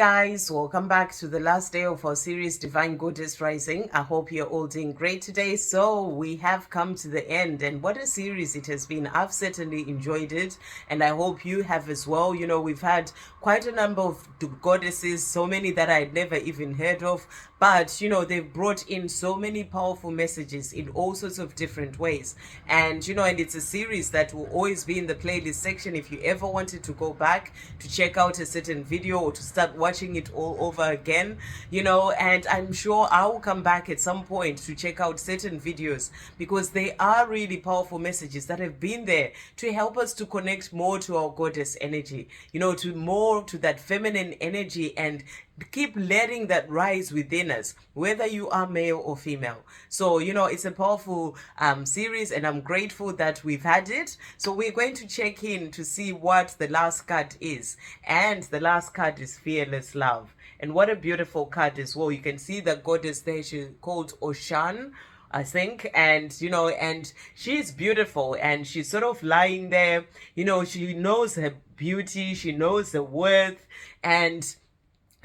guys, welcome back to the last day of our series Divine Goddess Rising. I hope you're all doing great today. So we have come to the end, and what a series it has been. I've certainly enjoyed it, and I hope you have as well. We've had quite a number of goddesses, so many that I'd never even heard of, but they've brought in so many powerful messages in all sorts of different ways. And and it's a series that will always be in the playlist section if you ever wanted to go back to check out a certain video or to start watching it all over again. And I'm sure I will come back at some point to check out certain videos, because they are really powerful messages that have been there to help us to connect more to our goddess energy, to that feminine energy, and keep letting that rise within us, whether you are male or female. So it's a powerful series, and I'm grateful that we've had it. So we're going to check in to see what the last card is, and the last card is Fearless Love. And what a beautiful card as well. You can see the goddess there, she's called Oshan, I think, and and she's beautiful, and she's sort of lying there. She knows her beauty, she knows her worth, and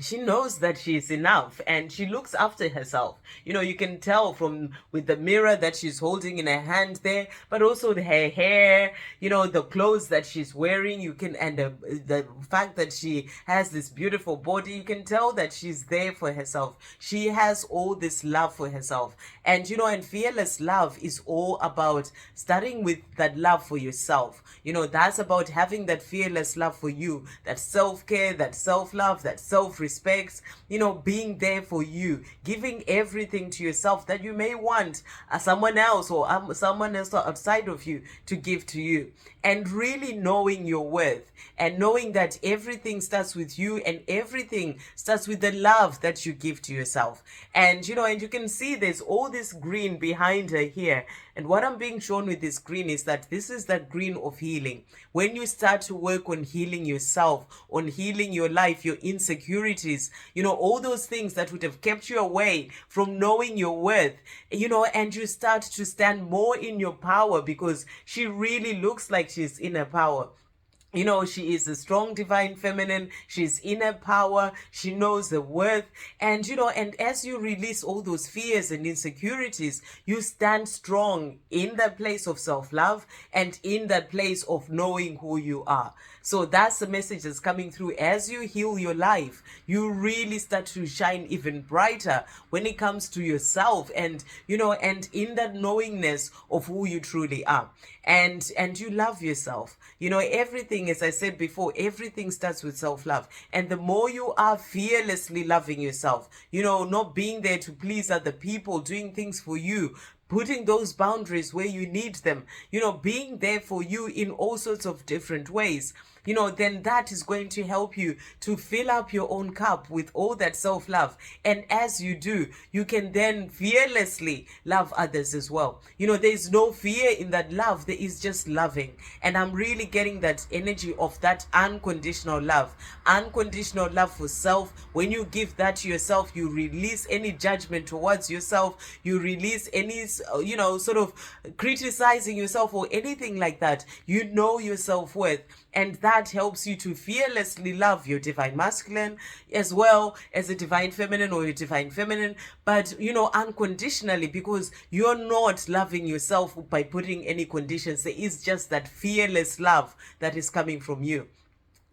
she knows that she's enough, and she looks after herself. You can tell from with the mirror that she's holding in her hand there, but also her hair, the clothes that she's wearing, and the fact that she has this beautiful body, you can tell that she's there for herself. She has all this love for herself. And and fearless love is all about starting with that love for yourself. That's about having that fearless love for you, that self-care, that self-love, that self-respect, being there for you, giving everything to yourself that you may want someone else or someone else outside of you to give to you. And really knowing your worth, and knowing that everything starts with you, and everything starts with the love that you give to yourself. And and you can see there's all this green behind her here. And what I'm being shown with this green is that this is that green of healing. When you start to work on healing yourself, on healing your life, your insecurities, all those things that would have kept you away from knowing your worth, and you start to stand more in your power, because she really looks like she's in her power. She is a strong divine feminine. She's in her power. She knows the worth. And, and as you release all those fears and insecurities, you stand strong in that place of self-love and in that place of knowing who you are. So that's the message that's coming through. As you heal your life, you really start to shine even brighter when it comes to yourself, and, and in that knowingness of who you truly are. And you love yourself. Everything, as I said before, everything starts with self-love. And the more you are fearlessly loving yourself, not being there to please other people, doing things for you, putting those boundaries where you need them, being there for you in all sorts of different ways, then that is going to help you to fill up your own cup with all that self-love. And as you do, you can then fearlessly love others as well. There's no fear in that love. There is just loving. And I'm really getting that energy of that unconditional love for self. When you give that to yourself, you release any judgment towards yourself. You release any, sort of criticizing yourself or anything like that. You know your self-worth. And that helps you to fearlessly love your divine masculine as well as a divine feminine or your divine feminine, but unconditionally, because you're not loving yourself by putting any conditions. There is just that fearless love that is coming from you.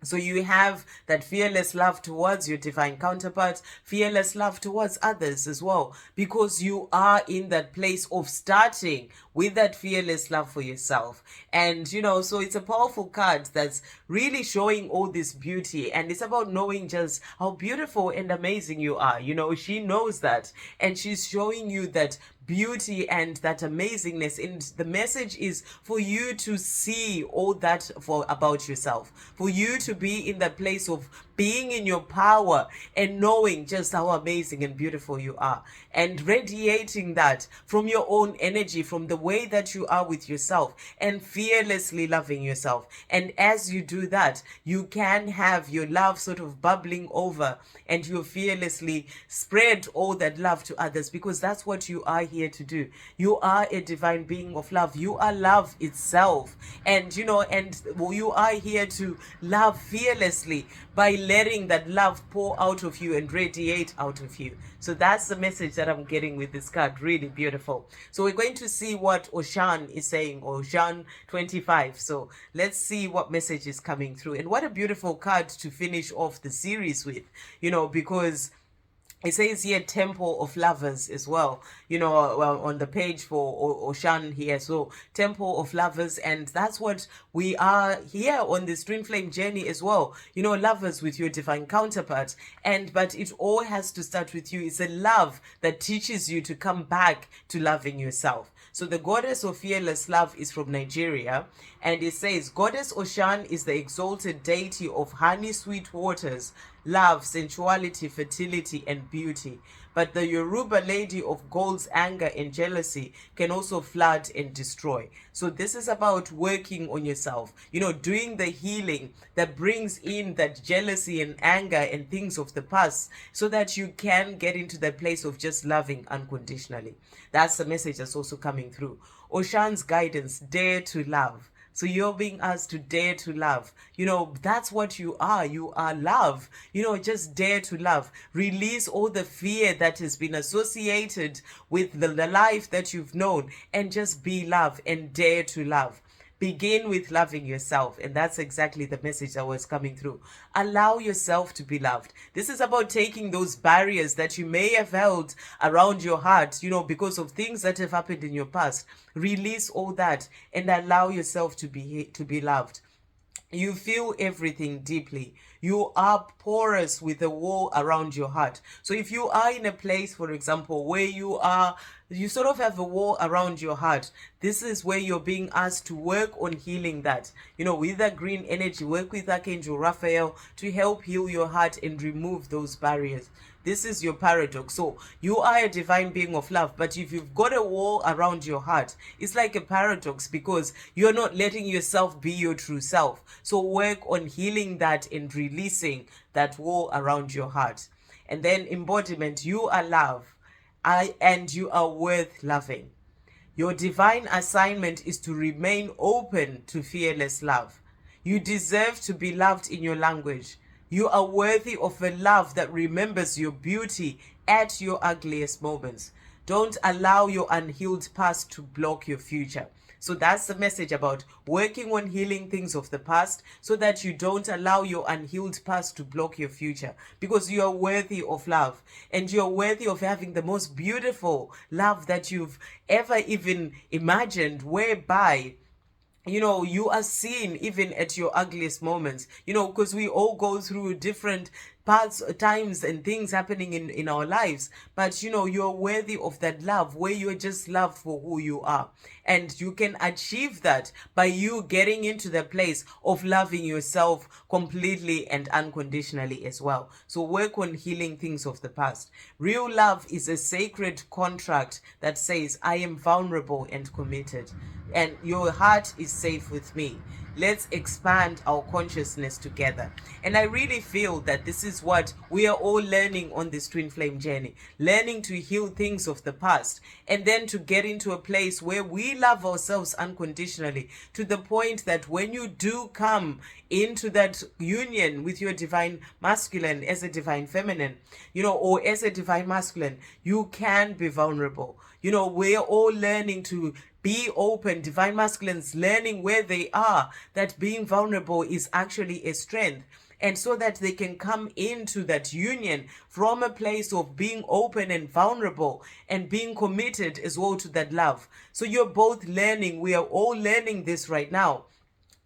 So you have that fearless love towards your divine counterpart, fearless love towards others as well, because you are in that place of starting with that fearless love for yourself. And, so it's a powerful card that's really showing all this beauty. And it's about knowing just how beautiful and amazing you are. She knows that. And she's showing you that beauty and that amazingness. And the message is for you to see all that about yourself, for you to be in that place of being in your power and knowing just how amazing and beautiful you are, and radiating that from your own energy, from the way that you are with yourself, and fearlessly loving yourself. And as you do that, you can have your love sort of bubbling over, and you fearlessly spread all that love to others, because that's what you are here to do. You are a divine being of love. You are love itself. And you are here to love fearlessly by then letting that love pour out of you and radiate out of you. So that's the message that I'm getting with this card. Really beautiful. So we're going to see what Oshan is saying, Oshan 25. So let's see what message is coming through. And what a beautiful card to finish off the series with, because it says here Temple of Lovers as well, well, on the page for Oshan here. So Temple of Lovers, and that's what we are here on this twin flame journey as well. Lovers with your divine counterpart. But it all has to start with you. It's a love that teaches you to come back to loving yourself. So the goddess of fearless love is from Nigeria, and it says, Goddess Oshan is the exalted deity of honey sweet waters, love, sensuality, fertility, and beauty. But the Yoruba lady of gold's anger and jealousy can also flood and destroy. So this is about working on yourself, doing the healing that brings in that jealousy and anger and things of the past, so that you can get into that place of just loving unconditionally. That's the message that's also coming through. Oshan's guidance, dare to love. So you're being asked to dare to love. That's what you are. You are love. Just dare to love. Release all the fear that has been associated with the life that you've known, and just be love and dare to love. Begin with loving yourself. And that's exactly the message that was coming through. Allow yourself to be loved. This is about taking those barriers that you may have held around your heart, because of things that have happened in your past. Release all that and allow yourself to be loved. You feel everything deeply. You are porous with a wall around your heart. So if you are in a place, for example, where you sort of have a wall around your heart, this is where you're being asked to work on healing that. With that green energy, work with Archangel Raphael to help heal your heart and remove those barriers. This is your paradox. So you are a divine being of love, but if you've got a wall around your heart, it's like a paradox, because you're not letting yourself be your true self. So work on healing that and releasing that wall around your heart. And then embodiment, you are love, and you are worth loving. Your divine assignment is to remain open to fearless love. You deserve to be loved in your language. You are worthy of a love that remembers your beauty at your ugliest moments. Don't allow your unhealed past to block your future. So that's the message about working on healing things of the past, so that you don't allow your unhealed past to block your future, because you are worthy of love, and you're worthy of having the most beautiful love that you've ever even imagined, whereby you are seen even at your ugliest moments, because we all go through different times and things happening in our lives. But you're worthy of that love, where you're just loved for who you are. And you can achieve that by you getting into the place of loving yourself completely and unconditionally as well. So work on healing things of the past. Real love is a sacred contract that says, I am vulnerable and committed, and your heart is safe with me. Let's expand our consciousness together. And I really feel that this is what we are all learning on this twin flame journey, learning to heal things of the past, and then to get into a place where we love ourselves unconditionally, to the point that when you do come into that union with your divine masculine as a divine feminine, or as a divine masculine, you can be vulnerable. We're all learning to be open. Divine masculines learning where they are, that being vulnerable is actually a strength. And so that they can come into that union from a place of being open and vulnerable and being committed as well to that love. So you're both learning. We are all learning this right now.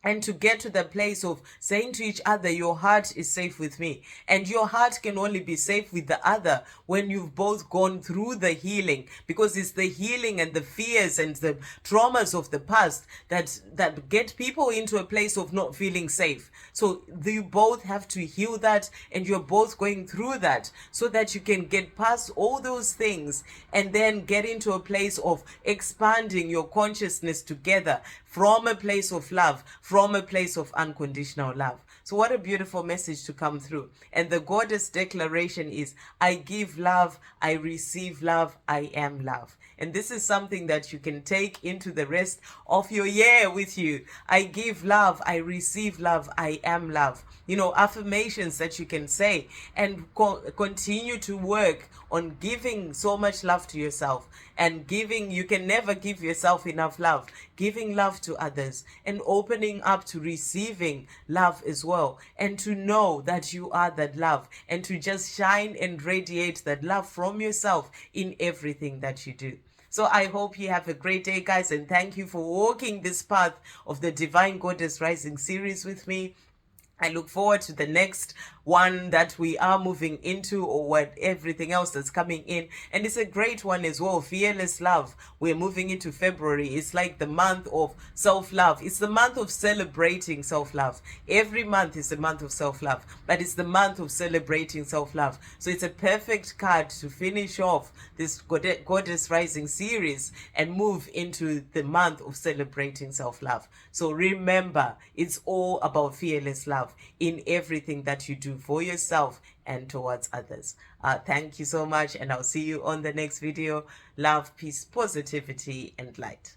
And to get to the place of saying to each other, your heart is safe with me. And your heart can only be safe with the other when you've both gone through the healing, because it's the healing and the fears and the traumas of the past that get people into a place of not feeling safe. So you both have to heal that, and you're both going through that, so that you can get past all those things and then get into a place of expanding your consciousness together from a place of love, from a place of unconditional love. So what a beautiful message to come through. And the goddess declaration is, I give love, I receive love, I am love. And this is something that you can take into the rest of your year with you. I give love, I receive love, I am love. You know, affirmations that you can say, and continue to work on giving so much love to yourself. And giving, you can never give yourself enough love. Giving love to others and opening up to receiving love as well. And to know that you are that love, and to just shine and radiate that love from yourself in everything that you do. So I hope you have a great day, guys, and thank you for walking this path of the Divine Goddess Rising series with me. I look forward to the next one that we are moving into, or what everything else that's coming in. And it's a great one as well. Fearless love. We're moving into February. It's like the month of self-love. It's the month of celebrating self-love. Every month is the month of self-love, but it's the month of celebrating self-love. So it's a perfect card to finish off this Goddess Rising series and move into the month of celebrating self-love. So remember, it's all about fearless love in everything that you do for yourself and towards others. Thank you so much, and I'll see you on the next video. Love, peace, positivity, and light.